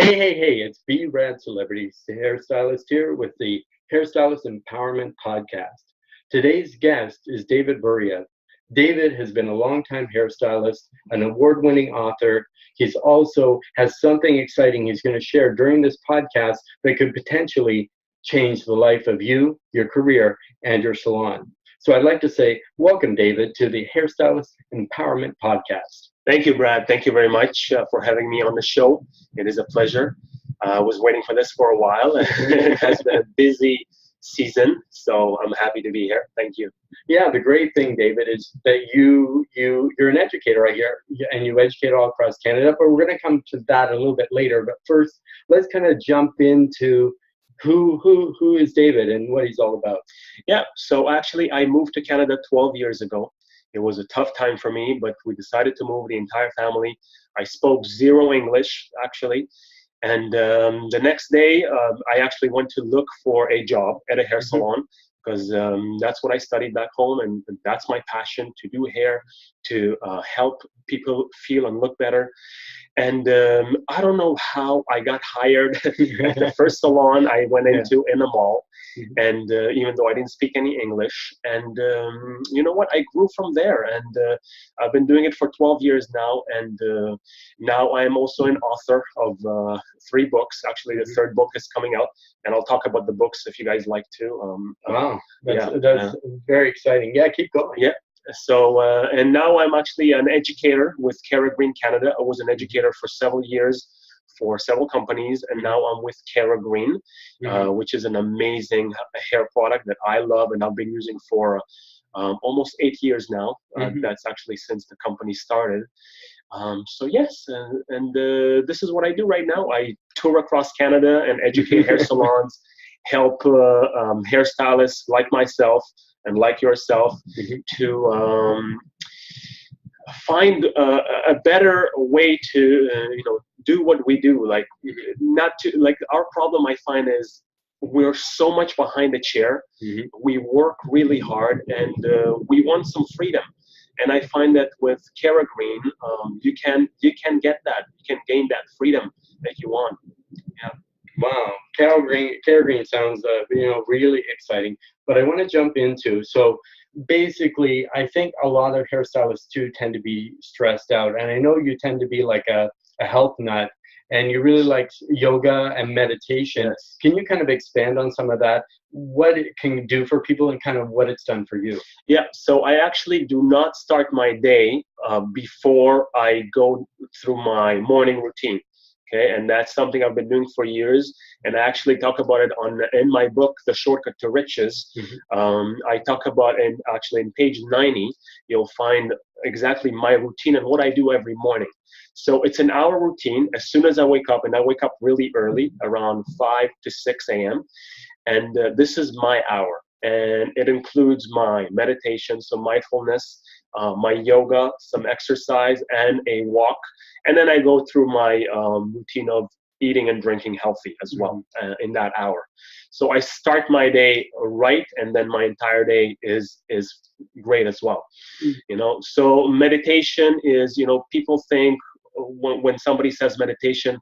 Hey, it's B Rad Celebrities, the hairstylist here with the Hairstylist Empowerment Podcast. Today's guest is David Buriev. David has been a longtime hairstylist, an award-winning author. He's also has something exciting he's going to share during this podcast that could potentially change the life of you, your career, and your salon. So I'd like to say, welcome, David, to the Hairstylist Empowerment Podcast. Thank you, Brad. Thank you very much for having me on the show. It is a pleasure. I was waiting for this for a while. It has been a busy season, so I'm happy to be here. Thank you. Yeah, the great thing, David, is that you're an educator right here, and you educate all across Canada. But we're going to come to that a little bit later. But first, let's kind of jump into who is David and what he's all about. Yeah, so actually I moved to Canada 12 years ago. It was a tough time for me, but we decided to move the entire family. I spoke zero English, actually. And the next day, I actually went to look for a job at a hair salon because that's what I studied back home. And that's my passion, to do hair, to help people feel and look better. And I don't know how I got hired at the first salon I went into in the mall. And even though I didn't speak any English, and you know what, I grew from there, and I've been doing it for 12 years now, and now I'm also an author of 3 books. Actually, the third book is coming out, and I'll talk about the books if you guys like to. Wow, that's very exciting. Yeah, keep going. Yeah. So, and now I'm actually an educator with Keragreen Canada. I was an educator for several years for several companies, and now I'm with Keragreen, which is an amazing hair product that I love and I've been using for almost 8 years now. That's actually since the company started. So yes, and this is what I do right now. I tour across Canada and educate hair salons, help hairstylists like myself and like yourself to find a better way to do what we do. Like our problem, I find, is we're so much behind the chair. We work really hard, and we want some freedom. And I find that with Keragreen, you can get that. You can gain that freedom that you want. Yeah. Wow, Keragreen sounds really exciting. But I want to jump into, so basically, I think a lot of hairstylists too tend to be stressed out, and I know you tend to be like a health nut, and you really like yoga and meditation. Yes. Can you kind of expand on some of that, what it can do for people and kind of what it's done for you? Yeah, so I actually do not start my day before I go through my morning routine. Okay, and that's something I've been doing for years, and I actually talk about it in my book, The Shortcut to Riches. I talk about, and actually in page 90, you'll find exactly my routine and what I do every morning. So it's an hour routine as soon as I wake up, and I wake up really early, around 5 to 6 a.m. And this is my hour, and it includes my meditation, so mindfulness, my yoga, some exercise, and a walk. And then I go through my routine of eating and drinking healthy as well in that hour. So I start my day right, and then my entire day is great as well. So meditation is, people think when somebody says meditation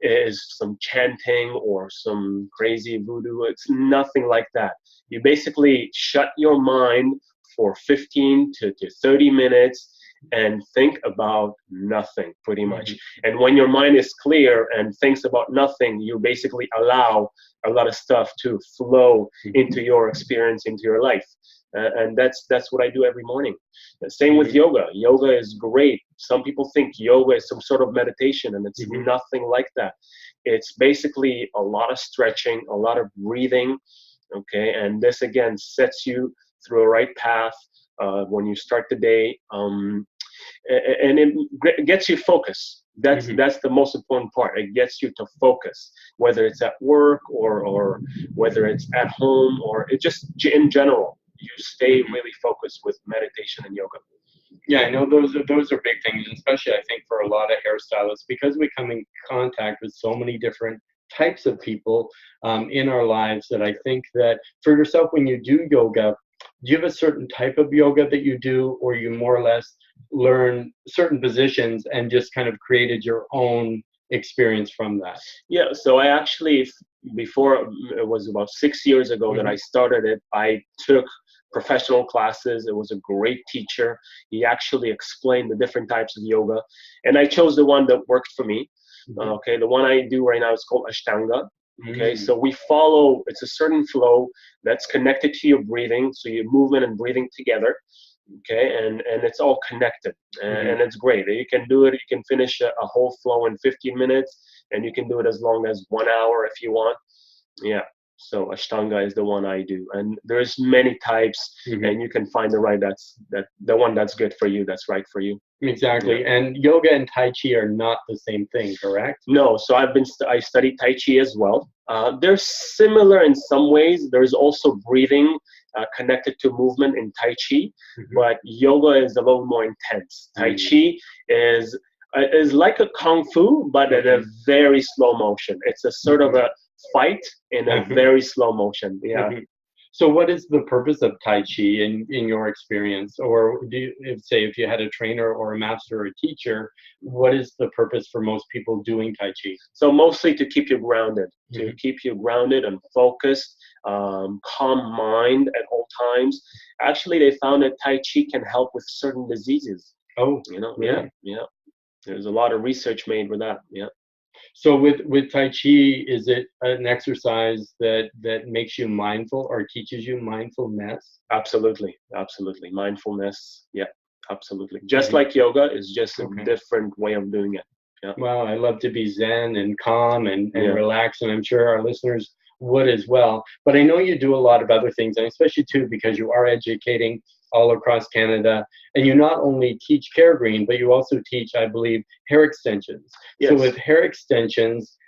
is some chanting or some crazy voodoo. It's nothing like that. You basically shut your mind for 15 to 30 minutes and think about nothing, pretty much. And when your mind is clear and thinks about nothing, you basically allow a lot of stuff to flow into your experience, into your life. And that's what I do every morning. Same with yoga. Yoga is great. Some people think yoga is some sort of meditation, and it's nothing like that. It's basically a lot of stretching, a lot of breathing, okay? And this, again, sets you through a right path when you start the day, and it gets you focused. That's the most important part. It gets you to focus, whether it's at work or whether it's at home, or it just in general. You stay really focused with meditation and yoga. Yeah, I know those are big things, especially I think for a lot of hairstylists, because we come in contact with so many different types of people in our lives, that I think that for yourself, when you do yoga, do you have a certain type of yoga that you do, or you more or less learn certain positions and just kind of created your own experience from that? Yeah, so I actually, before, it was about 6 years ago that I started it, I took professional classes. It was a great teacher. He actually explained the different types of yoga, and I chose the one that worked for me. Okay, the one I do right now is called Ashtanga. Okay, so we follow, it's a certain flow that's connected to your breathing, so your movement and breathing together. Okay, and it's all connected, and it's great. You can do it, you can finish a whole flow in 15 minutes, and you can do it as long as 1 hour if you want. Yeah, so Ashtanga is the one I do, and there's many types, and you can find the one that's good for you, that's right for you. Exactly. And yoga and Tai Chi are not the same thing, correct? No, so I studied Tai Chi as well. They're similar in some ways. There's also breathing connected to movement in Tai Chi, but yoga is a little more intense. Tai Chi is like a Kung Fu, but in a very slow motion. It's a sort of a fight in a very slow motion. Yeah. So what is the purpose of Tai Chi in your experience? Or do you, if you had a trainer or a master or a teacher, what is the purpose for most people doing Tai Chi? So mostly to keep you grounded, to keep you grounded and focused, calm mind at all times. Actually, they found that Tai Chi can help with certain diseases. Oh, really? Yeah. There's a lot of research made with that. Yeah. So with Tai Chi, is it an exercise that makes you mindful or teaches you mindfulness? Absolutely. Mindfulness. Yeah, absolutely. Just like yoga is just a different way of doing it. Yeah. Well, I love to be zen and calm and relaxed, and I'm sure our listeners would as well. But I know you do a lot of other things, and especially too because you are educating all across Canada, and you not only teach Keragreen, but you also teach, I believe, hair extensions. Yes. So with hair extensions,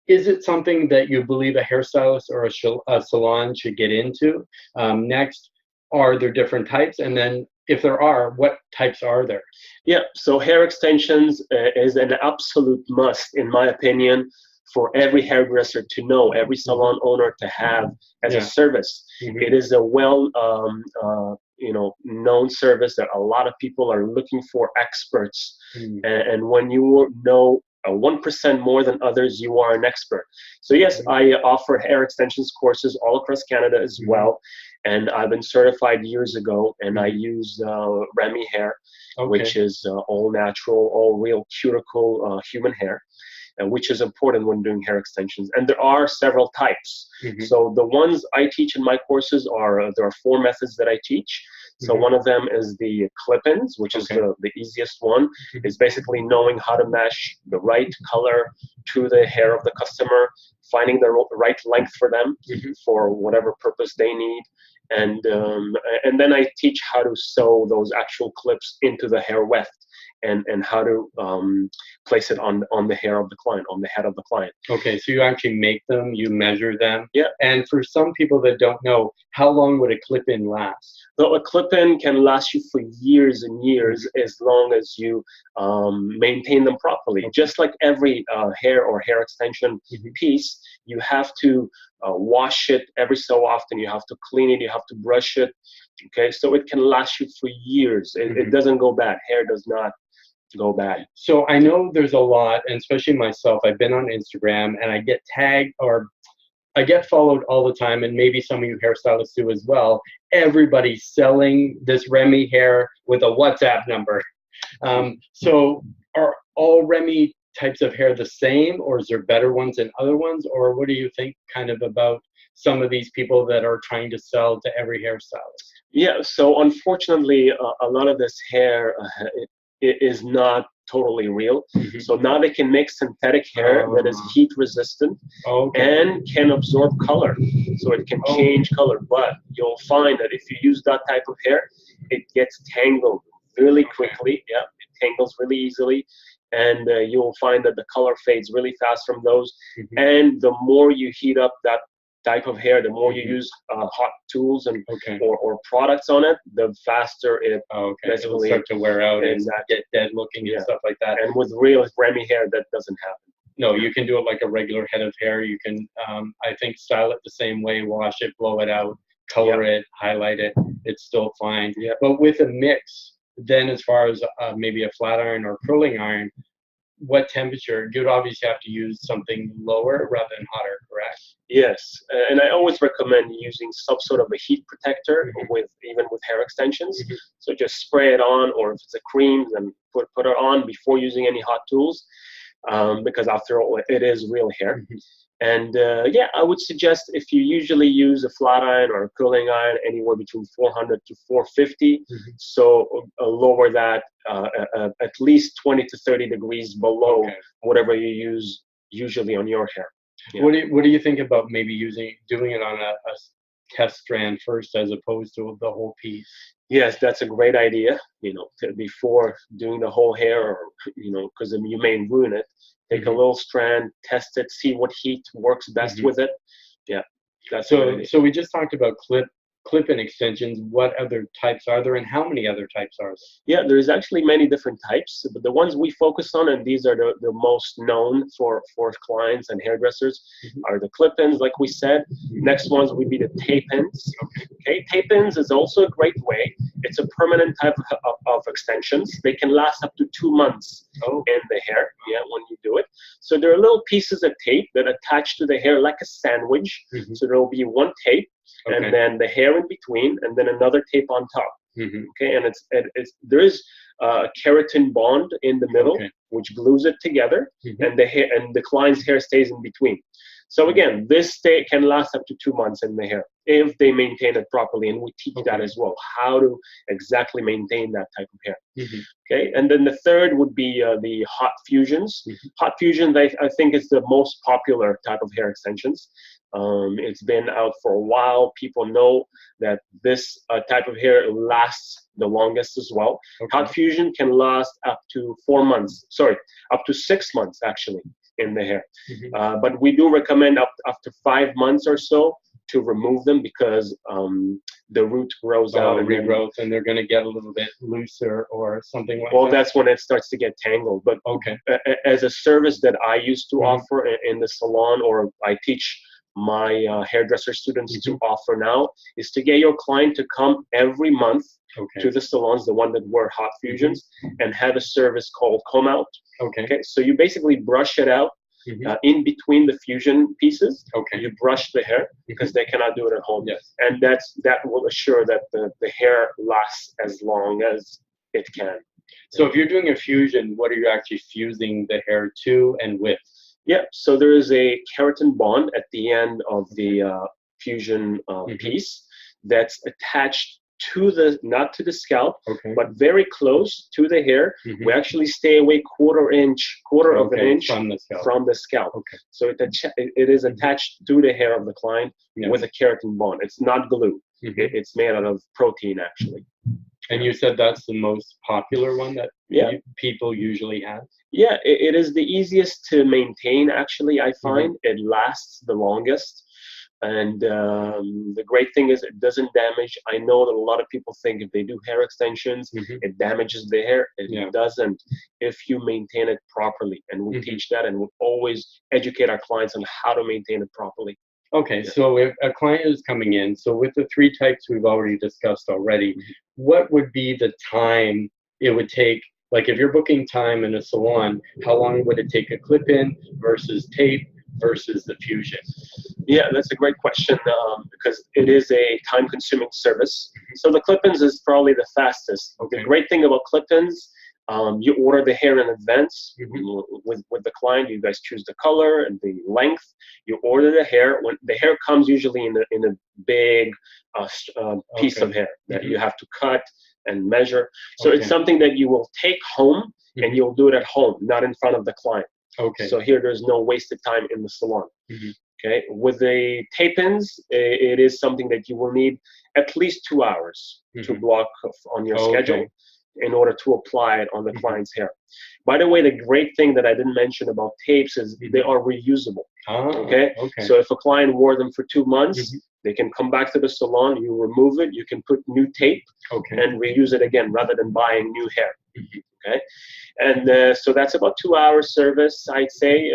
is it something that you believe a hairstylist or a salon should get into? Next, are there different types? And then if there are, what types are there? Yeah, so hair extensions is an absolute must, in my opinion, for every hairdresser to know, every salon owner to have as a service. It is a known service that a lot of people are looking for experts. And when you know 1% more than others, you are an expert. So yes, I offer hair extensions courses all across Canada as well. And I've been certified years ago, and I use Remy hair, which is all natural, all real cuticle human hair, which is important when doing hair extensions. And there are several types. So the ones I teach in my courses there are 4 methods that I teach. So one of them is the clip-ins, which is the easiest one. Is basically knowing how to mesh the right color to the hair of the customer, finding the right length for them for whatever purpose they need. And then I teach how to sew those actual clips into the hair weft, and how to place it on the hair of the client, on the head of the client. Okay, so you actually make them, you measure them. Yeah. And for some people that don't know, how long would a clip-in last? So a clip-in can last you for years and years as long as you maintain them properly. Just like every hair or hair extension piece, you have to wash it every so often. You have to clean it. You have to brush it. Okay, so it can last you for years. It doesn't go bad. Hair does not go bad. So I know there's a lot, and especially myself, I've been on Instagram and I get tagged or I get followed all the time, and maybe some of you hairstylists do as well. Everybody's selling this Remy hair with a WhatsApp number. So are all Remy types of hair the same, or is there better ones than other ones? Or what do you think kind of about some of these people that are trying to sell to every hairstylist? Yeah, so unfortunately, a lot of this hair is not totally real. So now they can make synthetic hair that is heat resistant and can absorb color. So it can change color, but you'll find that if you use that type of hair, it gets tangled really quickly. Yeah, it tangles really easily. And you'll find that the color fades really fast from those. And the more you heat up that type of hair, the more you use hot tools and or products on it, the faster it it'll start to wear out and get dead looking and stuff like that. And with real Remy hair, that doesn't happen. No, you can do it like a regular head of hair. You can, I think, style it the same way, wash it, blow it out, color it, highlight it. It's still fine. But with a mix, then as far as maybe a flat iron or curling iron, what temperature? You'd obviously have to use something lower rather than hotter, correct? Yes, and I always recommend using some sort of a heat protector even with hair extensions. So just spray it on, or if it's a cream, then put it on before using any hot tools, because after all, it is real hair. And I would suggest, if you usually use a flat iron or a curling iron, anywhere between 400 to 450. So lower that at least 20 to 30 degrees below whatever you use usually on your hair. Yeah. What do you think about maybe doing it on a test strand first as opposed to the whole piece? Yes, that's a great idea. Before doing the whole hair, or because you may ruin it. Take a little strand, test it, see what heat works best with it. Yeah, that's so we just talked about clip-in extensions. What other types are there, and how many other types are there? Yeah, there's actually many different types, but the ones we focus on, and these are the most known for clients and hairdressers, are the clip-ins, like we said. Next ones would be the tape-ins. Okay, tape-ins is also a great way. It's a permanent type of extensions. They can last up to 2 months in the hair, when you do it. So there are little pieces of tape that attach to the hair like a sandwich. So there will be one tape, and then the hair in between, and then another tape on top. Okay, and there is a keratin bond in the middle, which glues it together, and the client's hair stays in between. So again, this can last up to 2 months in the hair if they maintain it properly, and we teach that as well, how to exactly maintain that type of hair. Okay, and then the third would be the hot fusions. Hot fusions, I think, is the most popular type of hair extensions. It's been out for a while. People know that this type of hair lasts the longest as well. Hot fusion can last up to 4 months. Sorry, up to 6 months actually in the hair. But we do recommend up to 5 months or so to remove them, because the root grows out and regrowth, and they're going to get a little bit looser or something like that. Well, that's when it starts to get tangled. But as a service that I used to offer in the salon, or I teach my hairdresser students to offer now, is to get your client to come every month to the salons, the one that wear hot fusions, and have a service called comb out. Okay, so you basically brush it out in between the fusion pieces. You brush the hair, because they cannot do it at home. And that will assure that the hair lasts as long as it can. So if you're doing a fusion, what are you actually fusing the hair to and with? Yeah, so there is a keratin bond at the end of the fusion piece that's attached to not to the scalp, but very close to the hair. We actually stay away quarter of an inch from the scalp. So it is attached to the hair of the client with a keratin bond. It's not glue. It's made out of protein, actually. And you said that's the most popular one that people usually have? Yeah, it is the easiest to maintain, actually, I find. It lasts the longest. And the great thing is it doesn't damage. I know that a lot of people think if they do hair extensions, it damages the hair. It doesn't, if you maintain it properly. And we teach that, and we always educate our clients on how to maintain it properly. Okay, so if a client is coming in, so with the 3 types we've already discussed already, what would be the time it would take? Like if you're booking time in a salon, how long would it take a clip-in versus tape versus the fusion? Yeah, that's a great question, because it is a time-consuming service. So the clip-ins is probably the fastest. The great thing about clip-ins, you order the hair in advance with the client. You guys choose the color and the length. You order the hair. When the hair comes usually in a big piece of hair that you have to cut and measure. So it's something that you will take home, and you'll do it at home, not in front of the client. So here there's no wasted time in the salon. Okay, with the tape-ins, it is something that you will need at least 2 hours to block on your schedule in order to apply it on the client's hair. By the way, the great thing that I didn't mention about tapes is they are reusable. So if a client wore them for 2 months, they can come back to the salon, you remove it, you can put new tape and reuse it again rather than buying new hair. Okay, and so that's about 2 hours service, I'd say,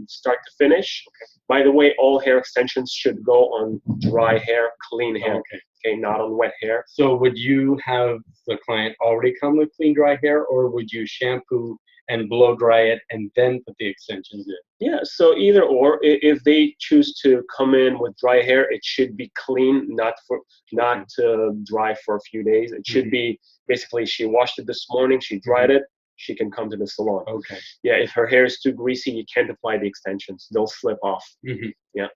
start to finish. By the way, all hair extensions should go on dry hair, clean hair. Okay, not on wet hair. So would you have the client already come with clean dry hair, or would you shampoo and blow dry it and then put the extensions in? Yeah, so either or. If they choose to come in with dry hair, it should be clean, not dry for a few days. It should be basically she washed it this morning, she dried it, she can come to the salon. Okay. Yeah, if her hair is too greasy, you can't apply the extensions; they'll slip off. Yeah.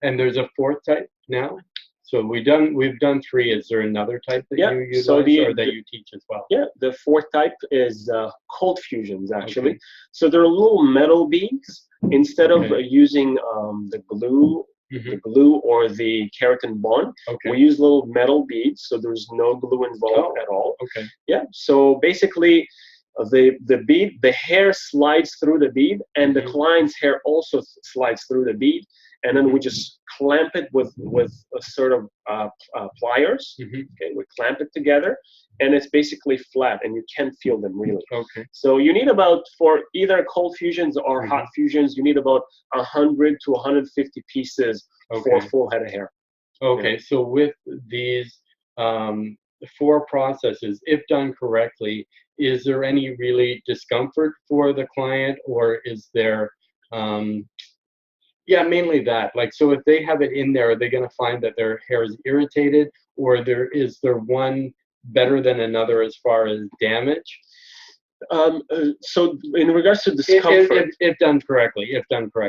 And there's a fourth type now. So we've done 3. Is there another type that you utilize or that you teach as well? Yeah, the fourth type is cold fusions, actually. So they're little metal beads. Instead of using the glue or the keratin bond, we use little metal beads. So there's no glue involved at all. Okay. Yeah. So basically, the hair slides through the bead, and the client's hair also slides through the bead, and then we just clamp it with a sort of pliers. Okay, we clamp it together, and it's basically flat, and you can't feel them really. Okay. So you need about, for either cold fusions or hot fusions, you need about 100 to 150 pieces for a full head of hair. Okay. So with these 4 processes, if done correctly, is there any really discomfort for the client, or is there mainly that. Like, so if they have it in there, are they going to find that their hair is irritated, or is there one better than another as far as damage? So in regards to discomfort, if done correctly,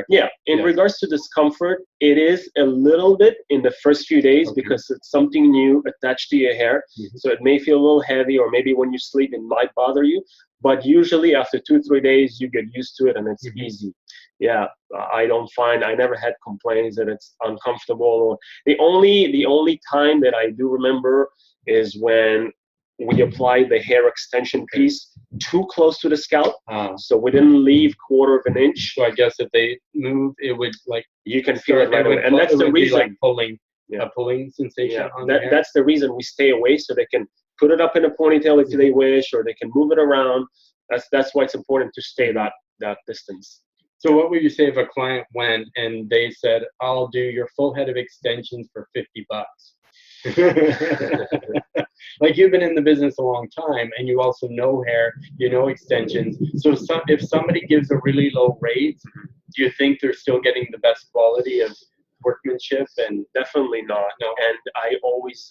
yeah, in regards to discomfort, it is a little bit in the first few days because it's something new attached to your hair. So it may feel a little heavy, or maybe when you sleep it might bother you, but usually after 2-3 days you get used to it and it's easy. Yeah, I never had complaints that it's uncomfortable. The only time that I do remember is when we applied the hair extension piece too close to the scalp, so we didn't leave 1/4 of an inch. So I guess if they move, it would you can feel it right away, and that's the reason. Like pulling, a pulling sensation on the hair. That's the reason we stay away, so they can put it up in a ponytail if they wish, or they can move it around. That's why it's important to stay that distance. So what would you say if a client went and they said, "I'll do your full head of extensions for $50"? Like, you've been in the business a long time, and you also know hair, you know extensions. So if somebody gives a really low rate, do you think they're still getting the best quality of workmanship? And definitely not. No. And I always,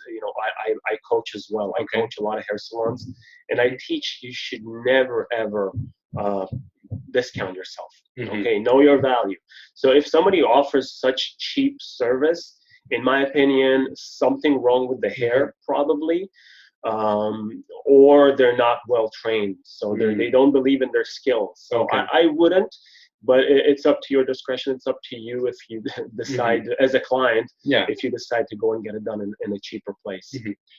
I coach as well. I coach a lot of hair salons, and I teach you should never ever discount yourself. Okay, know your value. So if somebody offers such cheap service, in my opinion, something wrong with the hair probably, or they're not well trained. So they don't believe in their skills. So I wouldn't, but it's up to your discretion. It's up to you if you decide as a client, if you decide to go and get it done in a cheaper place.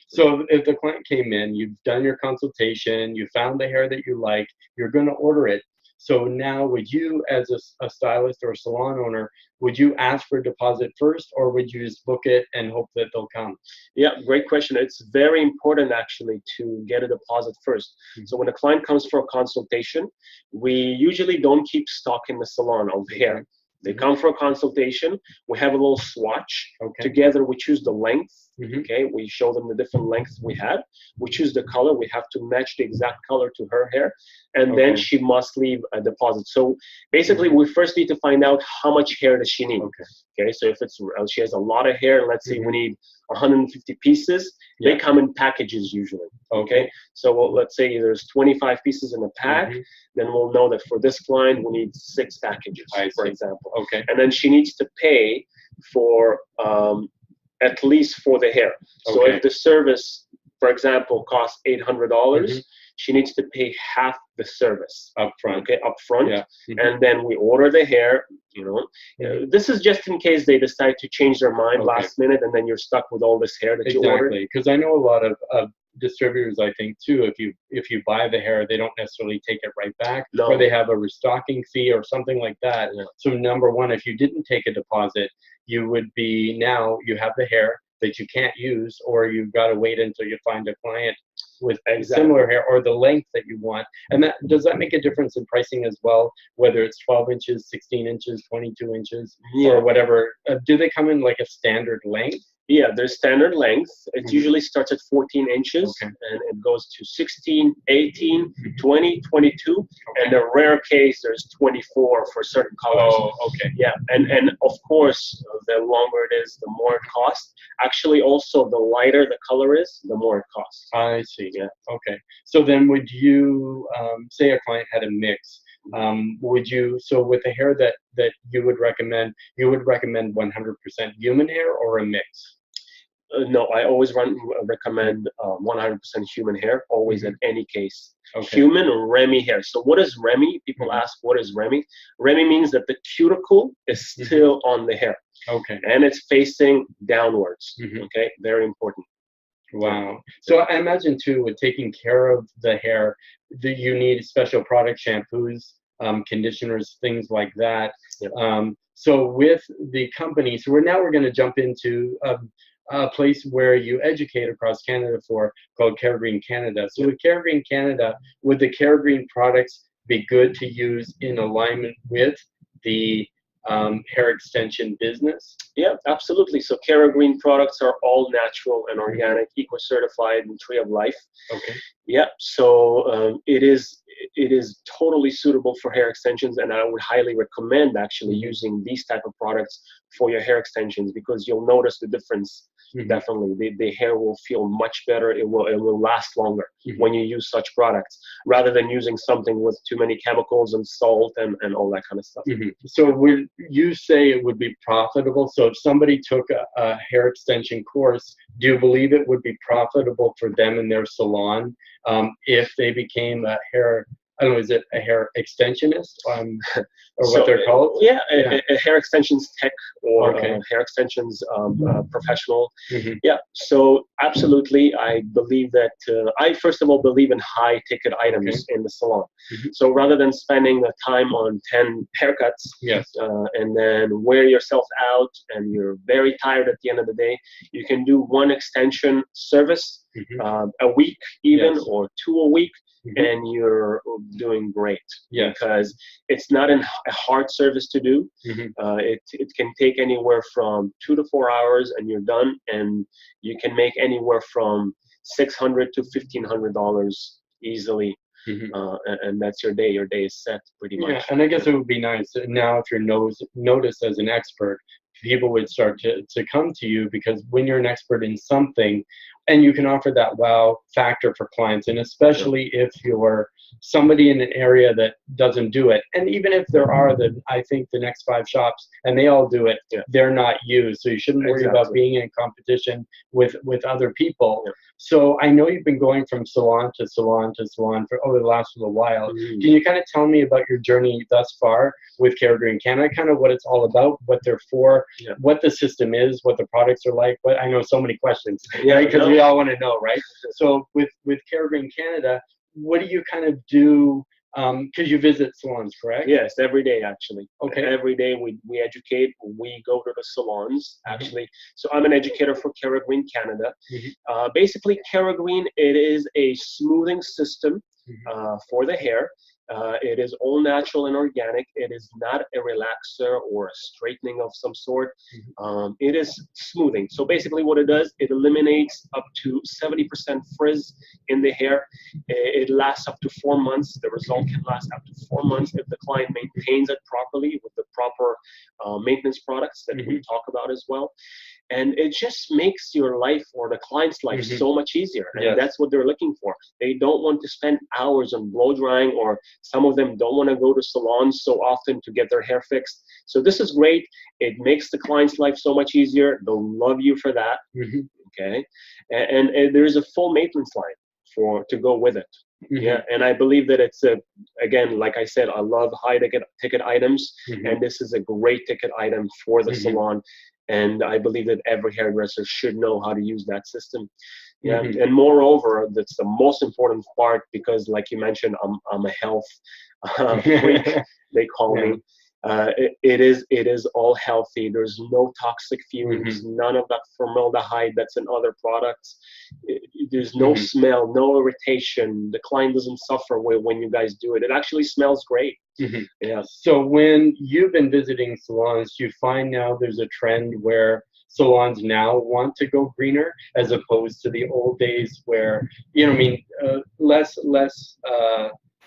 So if the client came in, you've done your consultation, you found the hair that you like, you're going to order it. So now, would you, as a stylist or a salon owner, would you ask for a deposit first, or would you just book it and hope that they'll come? Yeah, great question. It's very important, actually, to get a deposit first. So when a client comes for a consultation, we usually don't keep stock in the salon of hair. They come for a consultation. We have a little swatch. Together, we choose the length. Okay, we show them the different lengths we had. We choose the color. We have to match the exact color to her hair, and then she must leave a deposit. So basically, we first need to find out how much hair does she need. Okay, so if she has a lot of hair, let's say we need 150 pieces, they come in packages usually. Okay, so let's say there's 25 pieces in a pack, then we'll know that for this client we need 6 packages, for example. And then she needs to pay for at least for the hair. So if the service, for example, costs $800, she needs to pay half the service upfront. And then we order the hair. This is just in case they decide to change their mind last minute, and then you're stuck with all this hair that you ordered. Because I know a lot of distributors, I think too, if you buy the hair, they don't necessarily take it right back, or they have a restocking fee or something like that. So number one, if you didn't take a deposit, you would be, now you have the hair that you can't use, or you've got to wait until you find a client with similar hair or the length that you want. And does that make a difference in pricing as well, whether it's 12 inches, 16 inches, 22 inches, or whatever? Do they come in like a standard length? Yeah, there's standard length. It Mhm. usually starts at 14 inches Okay. and it goes to 16, 18, Mhm. 20, 22, Okay. and a rare case there's 24 for certain colors. Oh, okay. Yeah, and of course, the longer it is, the more it costs. Actually, also, the lighter the color is, the more it costs. I see. Yeah. Okay. So then would you say a client had a mix? Would you, so with the hair that you would recommend 100% human hair or a mix? No, I always recommend 100% human hair, always in any case. Okay. Human or Remy hair. So what is Remy? People Mhm. ask, what is Remy? Remy means that the cuticle is still on the hair Okay. and it's facing downwards. Mhm. Okay, very important. Wow. So I imagine too, with taking care of the hair, that you need special product, shampoos, conditioners, things like that. Yep. So with the company, so we're going to jump into a place where you educate across Canada for called Keragreen Canada. So with Keragreen Canada, would the Keragreen products be good to use in alignment with the hair extension business? Yeah, absolutely. So Keragreen products are all natural and organic, eco-certified, and tree of life. Okay. Yeah, so it is totally suitable for hair extensions, and I would highly recommend actually using these type of products for your hair extensions because you'll notice the difference. Mhm. Definitely, the hair will feel much better. It will last longer Mhm. when you use such products rather than using something with too many chemicals and salt and all that kind of stuff. Mhm. So would you say it would be profitable? So if somebody took a hair extension course, do you believe it would be profitable for them in their salon if they became a hair, I don't know, is it a hair extensionist or what they're called? Yeah, Yeah. a hair extensions tech or Okay. hair extensions professional. Mhm. Yeah, so absolutely, I believe that I first of all believe in high ticket items in the salon. Mhm. So rather than spending the time on 10 haircuts Yes. and then wear yourself out and you're very tired at the end of the day, you can do one extension service Mhm. a week even Yes. or two a week. Mhm. And you're doing great Yes. because it's not a hard service to do. Mhm. It can take anywhere from 2 to 4 hours and you're done, and you can make anywhere from $600 to $1,500 easily, Mhm. and that's your day. Your day is set pretty much. Yeah, and I guess it would be nice now if you're noticed as an expert, people would start to come to you because when you're an expert in something and you can offer that wow factor for clients, and especially if you're somebody in an area that doesn't do it, and even if there are, I think the next 5 shops and they all do it, they're not you, so you shouldn't worry about being in competition with other people. So I know you've been going from salon to salon to salon for over the last little while. Can you kind of tell me about your journey thus far with Keragreen Canada, kind of what it's all about, what they're for, what the system is, what the products are like? I know so many questions, right? Because we all want to know, right? So with Keragreen Canada, what do you kind of do? Because you visit salons, correct? Yes, every day actually. Okay. Every day we educate. We go to the salons actually. So I'm an educator for Keragreen Canada. Basically, Keragreen, it is a smoothing system for the hair. It is all natural and organic. It is not a relaxer or a straightening of some sort. It is smoothing. So basically what it does, it eliminates up to 70% frizz in the hair. It lasts up to 4 months. The result can last up to 4 months if the client maintains it properly with the proper maintenance products that we talk about as well. And it just makes your life or the client's life so much easier. And that's what they're looking for. They don't want to spend hours on blow drying, or some of them don't want to go to salons so often to get their hair fixed. So this is great. It makes the client's life so much easier. They'll love you for that. Okay. And there's a full maintenance line to go with it. Yeah, and I believe that it's again, like I said, I love high ticket items, and this is a great ticket item for the salon. And I believe that every hairdresser should know how to use that system. Yeah, and moreover, that's the most important part because, like you mentioned, I'm a health freak. They call me. It is all healthy. There's no toxic fumes, none of that formaldehyde that's in other products. There's no smell, no irritation. The client doesn't suffer when you guys do it. It actually smells great. Yeah. So when you've been visiting salons, do you find now there's a trend where salons now want to go greener as opposed to the old days where, less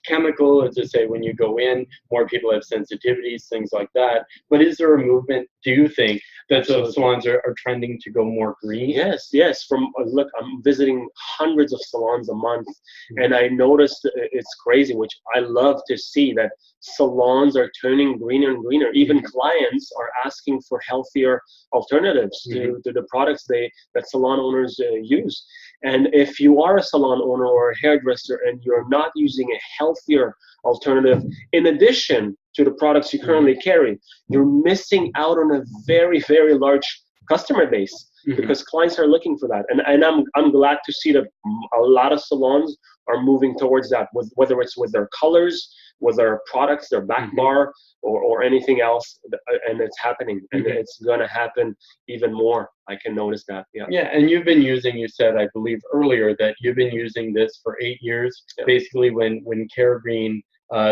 chemical, as I say, when you go in, more people have sensitivities, things like that. But is there a movement, do you think, that the salons are trending to go more green? Yes. Look, I'm visiting hundreds of salons a month, and I noticed it's crazy, which I love to see, that salons are turning greener and greener. Even clients are asking for healthier alternatives to the products that salon owners use. And if you are a salon owner or a hairdresser and you're not using a healthier alternative in addition to the products you currently carry, you're missing out on a very, very large customer base, because clients are looking for that. And I'm glad to see that a lot of salons are moving towards that, whether it's with their colors, with their products, their back bar, or anything else, and it's happening, and it's going to happen even more. I can notice that. Yeah, and you've been using, you said, I believe earlier, that you've been using this for 8 years, basically when Keragreen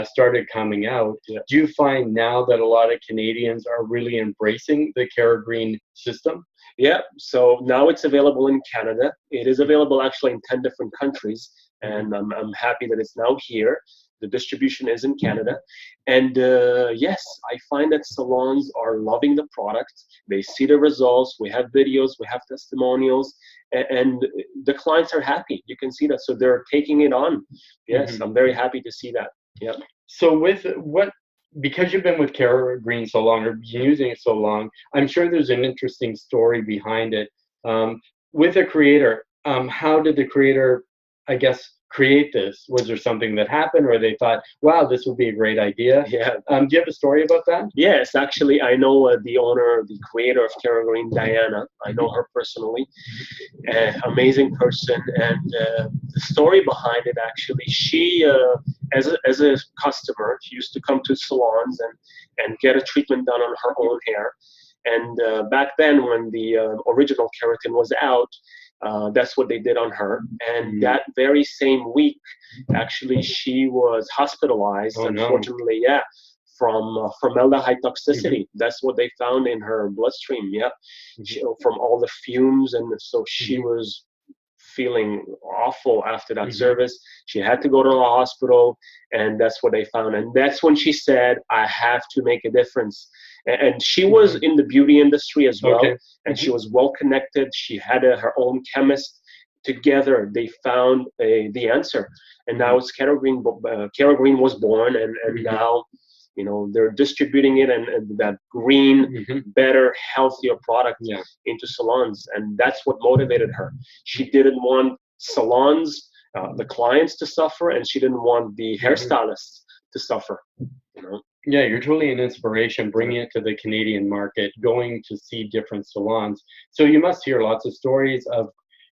started coming out. Do you find now that a lot of Canadians are really embracing the Keragreen system? Yeah, so now it's available in Canada. It is available actually in 10 different countries, and I'm happy that it's now here. The distribution is in Canada. And yes, I find that salons are loving the product. They see the results. We have videos, we have testimonials, and the clients are happy. You can see that. So they're taking it on. Yes, I'm very happy to see that. Yeah. So because you've been with Keragreen so long, or been using it so long, I'm sure there's an interesting story behind it. With the creator, how did the creator, I guess, create this? Was there something that happened, or they thought, wow, this would be a great idea? Yeah. Do you have a story about that? Yes, actually, I know the owner, the creator of Keragreen, Diana. I know her personally. Amazing person. And the story behind it, actually, she, as a customer, she used to come to salons and get a treatment done on her own hair. And back then, when the original keratin was out, that's what they did on her. And that very same week, actually, she was hospitalized, unfortunately, from formaldehyde toxicity. That's what they found in her bloodstream, from all the fumes. And so she was feeling awful after that service. She had to go to the hospital, and that's what they found. And that's when she said, I have to make a difference. And she was in the beauty industry as well, and she was well connected. She had her own chemist. Together, they found the answer, and now it's Keragreen. Keragreen was born, and now, they're distributing it and that green, better, healthier product into salons, and that's what motivated her. She didn't want salons, the clients, to suffer, and she didn't want the hairstylists to suffer. Yeah, you're truly an inspiration, bringing it to the Canadian market, going to see different salons. So you must hear lots of stories of,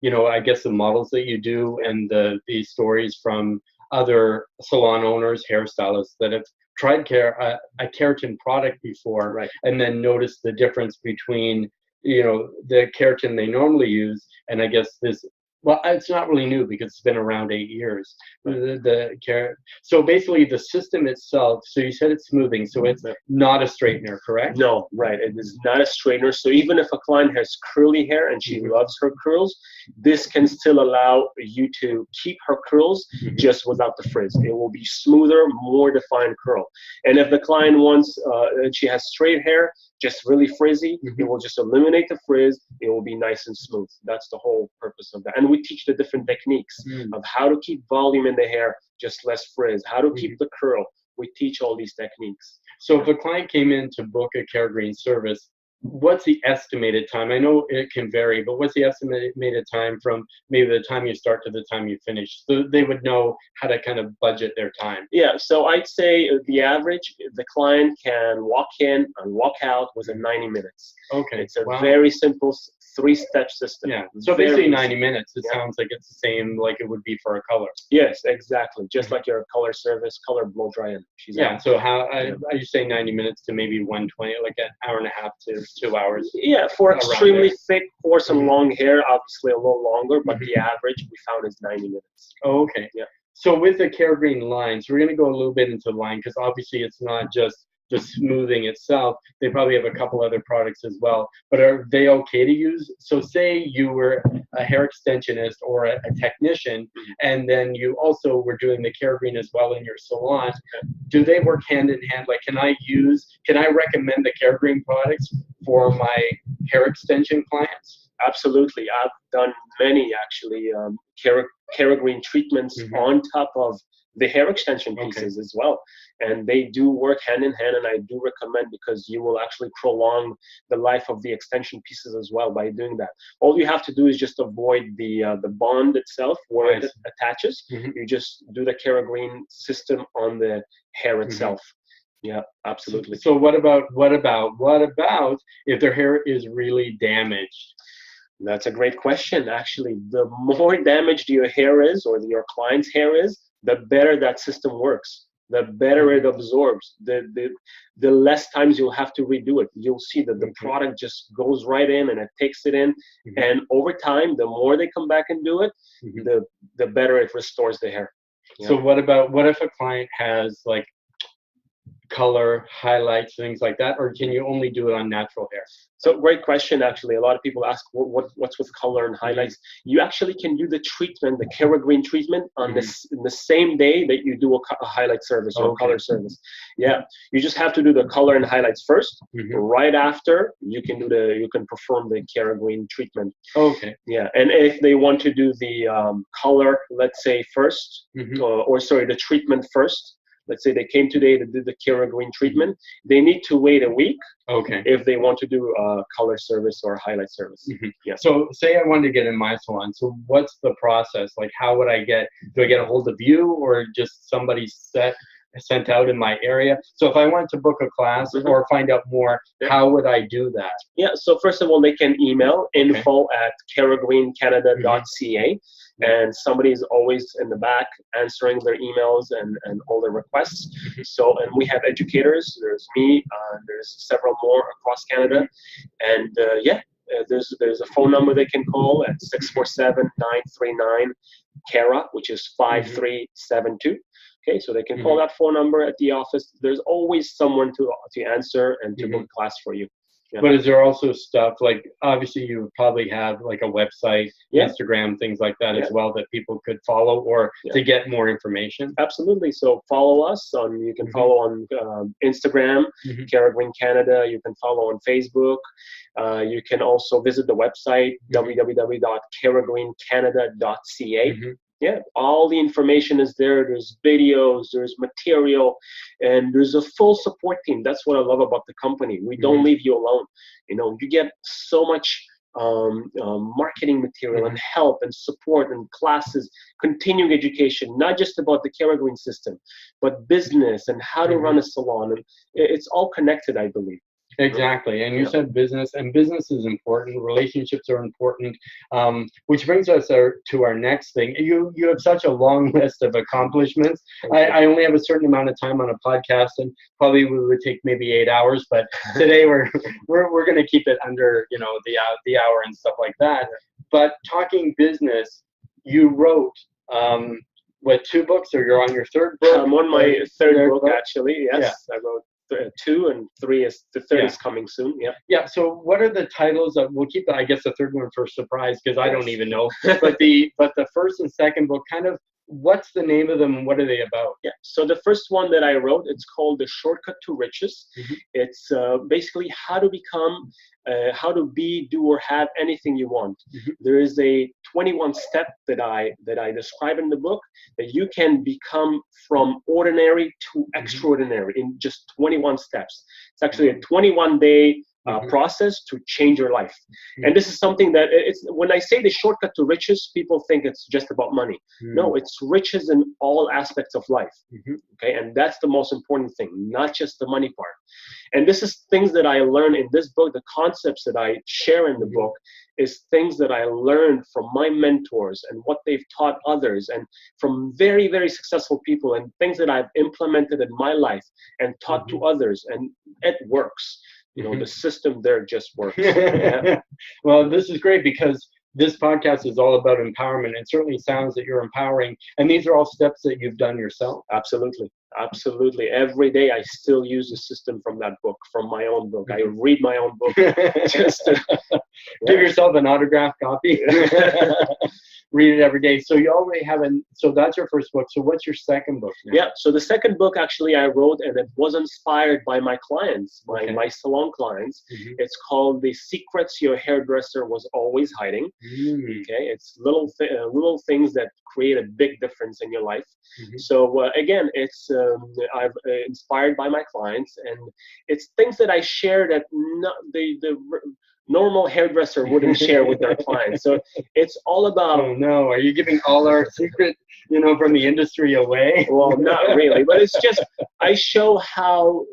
I guess, the models that you do, and these stories from other salon owners, hairstylists that have tried a keratin product before, and then noticed the difference between, the keratin they normally use, and I guess this. Well, it's not really new because it's been around 8 years. So basically, the system itself. So you said it's smoothing, so it's not a straightener, correct? No, right. It is not a straightener. So even if a client has curly hair and she loves her curls, this can still allow you to keep her curls just without the frizz. It will be smoother, more defined curl. And if the client wants, and she has straight hair, just really frizzy, it will just eliminate the frizz. It will be nice and smooth. That's the whole purpose of that. And we teach the different techniques of how to keep volume in the hair, just less frizz, how to keep the curl. We teach all these techniques. So if a client came in to book a Keragreen service, what's the estimated time? I know it can vary, but what's the estimated time from maybe the time you start to the time you finish? So they would know how to kind of budget their time. Yeah, so I'd say the average, the client can walk in and walk out within 90 minutes. Okay. It's a very simple 3-step system. Yeah. So basically 90 minutes, it sounds like it's the same like it would be for a color. Yes, exactly. Just like your color service, color blow dry in. So how I you say 90 minutes to maybe 120, like an hour and a half to 2 hours. Yeah, for extremely thick, coarse, and long hair, obviously a little longer, but the average we found is 90 minutes. Oh, okay. Yeah. So with the Keragreen lines, we're going to go a little bit into line, because obviously it's not just the smoothing itself, they probably have a couple other products as well. But are they okay to use? So say you were a hair extensionist or a technician, and then you also were doing the Keragreen as well in your salon. Do they work hand in hand? Like, can I recommend the Keragreen products for my hair extension clients? Absolutely. I've done many actually Keragreen treatments on top of the hair extension pieces as well. And they do work hand in hand, and I do recommend, because you will actually prolong the life of the extension pieces as well by doing that. All you have to do is just avoid the bond itself where it attaches. You just do the Keragreen system on the hair itself. Yeah, absolutely. So what about if their hair is really damaged? That's a great question. Actually, the more damaged your hair is, or your client's hair is, the better that system works, the better it absorbs, the less times you'll have to redo it. You'll see that the product just goes right in and it takes it in. And over time, the more they come back and do it, the better it restores the hair. So what if a client has like color, highlights, things like that, or can you only do it on natural hair? So great question, actually. A lot of people ask what's with color and highlights. You actually can do the treatment, the Keragreen treatment, on the same day that you do a highlight service or a color service. Yeah, you just have to do the color and highlights first. Right after, you can perform the Keragreen treatment. Yeah, and if they want to do the color, let's say first, the treatment first. Let's say they came today to do the Keragreen treatment. They need to wait a week if they want to do a color service or highlight service. So say I wanted to get in my salon. So what's the process? Like, how would I get a hold of you, or just somebody sent out in my area? So if I want to book a class or find out more, how would I do that? Yeah, so first of all, they can email info@keragreencanada.ca, and somebody is always in the back answering their emails and all their requests. So, and we have educators. There's me, there's several more across Canada, and there's a phone number they can call at 647-939-KERA, which is 5372. Okay, so they can call that phone number at the office. There's always someone to answer and to book class for you. But is there also stuff, like, obviously you probably have like a website, Instagram, things like that as well, that people could follow or to get more information? Absolutely. So follow us you can follow on Instagram, Keragreen Canada. You can follow on Facebook. You can also visit the website, www.keragreencanada.ca. Yeah, all the information is there. There's videos, there's material, and there's a full support team. That's what I love about the company. We don't leave you alone. You get so much marketing material and help and support and classes, continuing education, not just about the Keragreen system, but business and how to run a salon. And it's all connected, I believe. Exactly. And you said business, and business is important. Relationships are important, which brings us to our next thing. You have such a long list of accomplishments. I only have a certain amount of time on a podcast, and probably we would take maybe 8 hours, but today we're going to keep it under, the hour and stuff like that. But talking business, you wrote, 2 books, or you're on your 3rd book? I'm on my 3rd book, actually. Yes, I wrote 2, and 3 is the 3rd is coming soon. Yeah. So what are the titles of? We'll keep I guess the 3rd one for surprise, because I don't even know. But the 1st and 2nd book, kind of, what's the name of them and what are they about? Yeah. So the first one that I wrote, it's called The Shortcut to Riches. It's basically how to become, how to be, do, or have anything you want. There is a 21 step that I describe in the book, that you can become from ordinary to extraordinary in just 21 steps. It's actually a 21-day process to change your life. And this is something that when I say the shortcut to riches, people think it's just about money. No, it's riches in all aspects of life. Okay, and that's the most important thing, not just the money part. And this is things that I learned in this book. The concepts that I share in the book is things that I learned from my mentors and what they've taught others, and from very, very successful people, and things that I've implemented in my life and taught to others, and it works. The system there just works. Well, this is great, because this podcast is all about empowerment. It certainly sounds that you're empowering. And these are all steps that you've done yourself. Absolutely. Absolutely. Every day I still use the system from that book, from my own book. I read my own book. Just give yourself an autographed copy. Read it every day. So you already have so that's your first book. So what's your second book now? Yeah. So the second book actually I wrote, and it was inspired by my clients, my salon clients. It's called The Secrets Your Hairdresser Was Always Hiding. Okay. It's little things that create a big difference in your life. So again, it's I've inspired by my clients, and it's things that I share that the normal hairdresser wouldn't share with their clients. So it's all about. Oh no, are you giving all our secret, from the industry away? Well, not really, but it's just I show how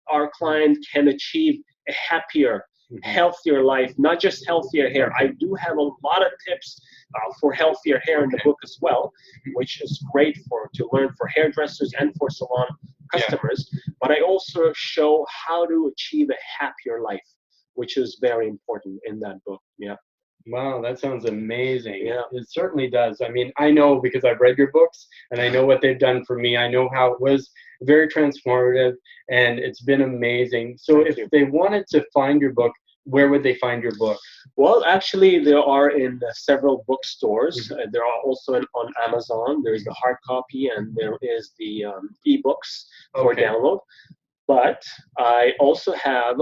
our client can achieve a happier, healthier life, not just healthier hair. I do have a lot of tips for healthier hair in the book as well, which is great to learn for hairdressers and for salon customers. But I also show how to achieve a happier life, which is very important in that book. Yeah. Wow, that sounds amazing. Yeah. It certainly does. I mean, I know because I've read your books and I know what they've done for me. I know how it was very transformative and it's been amazing. So if they wanted to find your book, where would they find your book? Well, actually, there are in several bookstores. There are also on Amazon. There's the hard copy and there is the ebooks for download. But I also have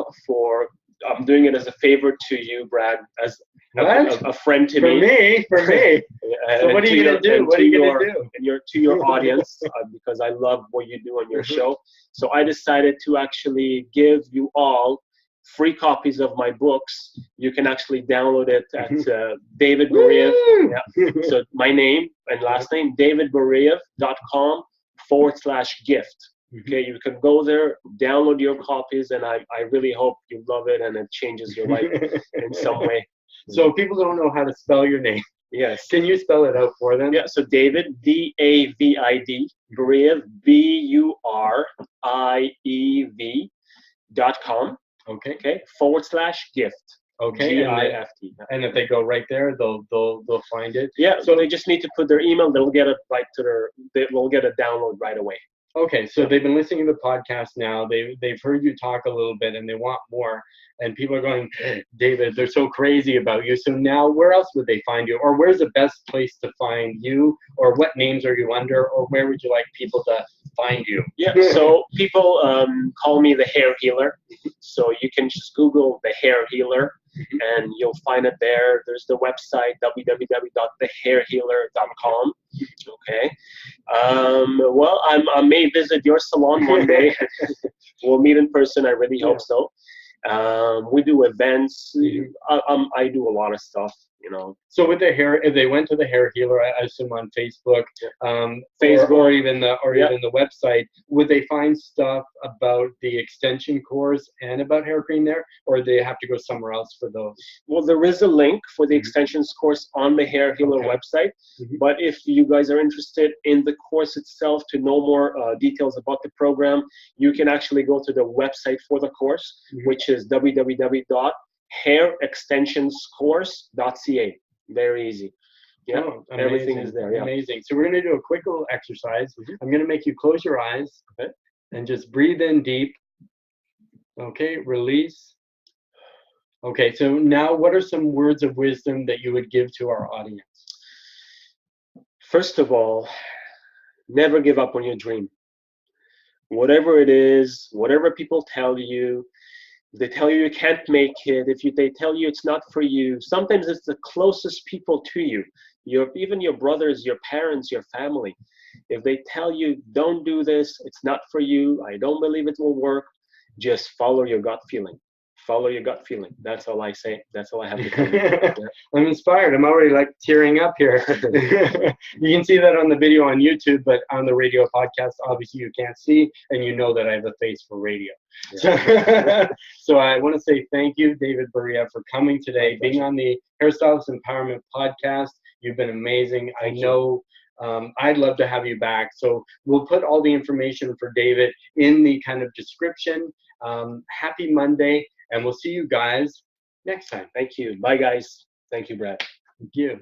I'm doing it as a favor to you, Brad, as a friend to me. For me. So what are you going to do? What are you going to do? And to your audience, because I love what you do on your show. So I decided to actually give you all free copies of my books. You can actually download it at David Buriev. So my name and last name, davidburiev.com/gift. Okay, you can go there, download your copies, and I really hope you love it and it changes your life in some way. So people don't know how to spell your name. Yes. Can you spell it out for them? Yeah, so David, D-A-V-I-D, Buriev, BURIEV.com. Okay. /gift. Okay. G-I-F-T. And if they go right there, they'll find it. Yeah. So they just need to put their email. They'll get it they'll get a download right away. Okay, so they've been listening to the podcast now. They've heard you talk a little bit, and they want more. And people are going, David, they're so crazy about you. So now, where else would they find you, or where's the best place to find you, or what names are you under, or where would you like people to find you? Yeah. So people call me the Hair Healer. So you can just Google the Hair Healer, and you'll find it there. There's the website www.thehairhealer.com. Okay. Well, I may visit your salon one day. We'll meet in person. I really hope so. We do events. I do a lot of stuff. So with the hair, if they went to the Hair Healer, I assume on Facebook, or even the website, would they find stuff about the extension course and about hair cream there, or they have to go somewhere else for those? Well, there is a link for the extensions course on the Hair Healer website. But if you guys are interested in the course itself to know more details about the program, you can actually go to the website for the course, which is www.hairextensionscourse.ca. Very easy. Yeah, everything is there. Yeah. Amazing. So we're going to do a quick little exercise. I'm going to make you close your eyes and just breathe in deep. Okay, release. Okay, so now what are some words of wisdom that you would give to our audience? First of all, never give up on your dream. Whatever it is, whatever people tell you, they tell you can't make it, they tell you it's not for you, sometimes it's the closest people to you, even your brothers, your parents, your family. If they tell you don't do this, it's not for you, I don't believe it will work, just follow your gut feeling. Follow your gut feeling. That's all I say. That's all I have to tell you. I'm inspired. I'm already tearing up here. You can see that on the video on YouTube, but on the radio podcast, obviously you can't see, and you know that I have a face for radio. So I want to say thank you, David Buriev, for coming today, being on the Hairstylist Empowerment Podcast. You've been amazing. I know I'd love to have you back. So we'll put all the information for David in the kind of description. Happy Monday. And we'll see you guys next time. Thank you. Bye, guys. Thank you, Brad. give